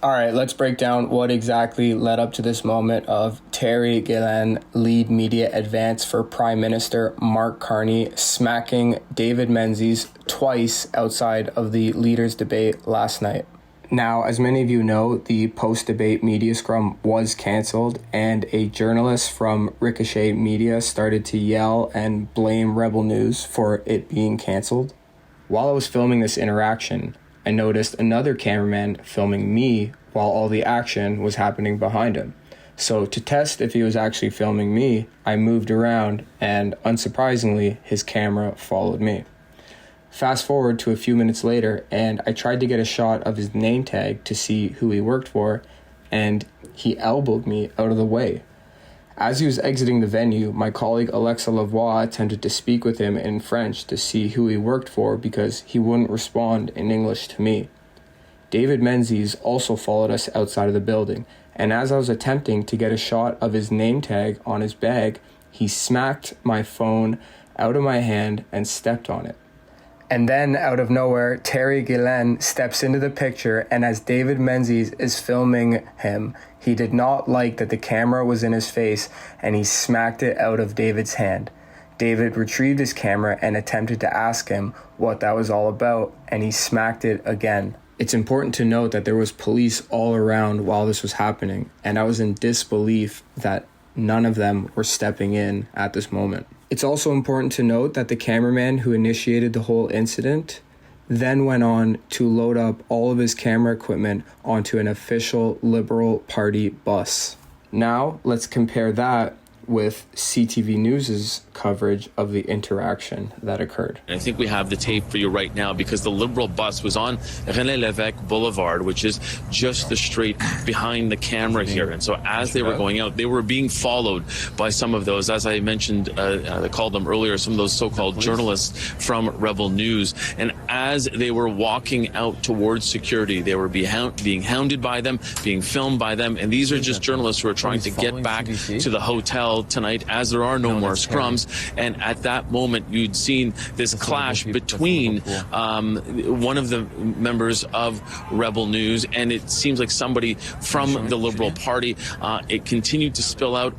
All right, let's break down what exactly led up to this moment of Terry Gillen, lead media advance for Prime Minister Mark Carney, smacking David Menzies twice outside of the leaders' debate last night. Now, as many of you know, the post-debate media scrum was canceled, and a journalist from Ricochet Media started to yell and blame Rebel News for it being canceled. While I was filming this interaction, I noticed another cameraman filming me while all the action was happening behind him. So to test if he was actually filming me, I moved around and unsurprisingly, his camera followed me. Fast forward to a few minutes later and I tried to get a shot of his name tag to see who he worked for, and he elbowed me out of the way. As he was exiting the venue, my colleague Alexa Lavoie attempted to speak with him in French to see who he worked for because he wouldn't respond in English to me. David Menzies also followed us outside of the building, and as I was attempting to get a shot of his name tag on his bag, he smacked my phone out of my hand and stepped on it. And then, out of nowhere, Terry Gillen steps into the picture, and as David Menzies is filming him, he did not like that the camera was in his face, and he smacked it out of David's hand. David retrieved his camera and attempted to ask him what that was all about, and he smacked it again. It's important to note that there was police all around while this was happening, and I was in disbelief that none of them were stepping in at this moment. It's also important to note that the cameraman who initiated the whole incident then went on to load up all of his camera equipment onto an official Liberal Party bus. Now, let's compare that with CTV News's coverage of the interaction that occurred. I think we have the tape for you right now because the Liberal bus was on René Lévesque Boulevard, which is just the street behind the camera here. And so as they were going out, they were being followed by some of those, as I mentioned, I called them earlier, some of those so-called journalists from Rebel News. And as they were walking out towards security, they were being hounded by them, being filmed by them. And these are just journalists who are trying to get back to the hotel tonight as there are no more scrums. And at that moment, you'd seen this clash between one of the members of Rebel News, and it seems like somebody from the Liberal Party. It continued to spill out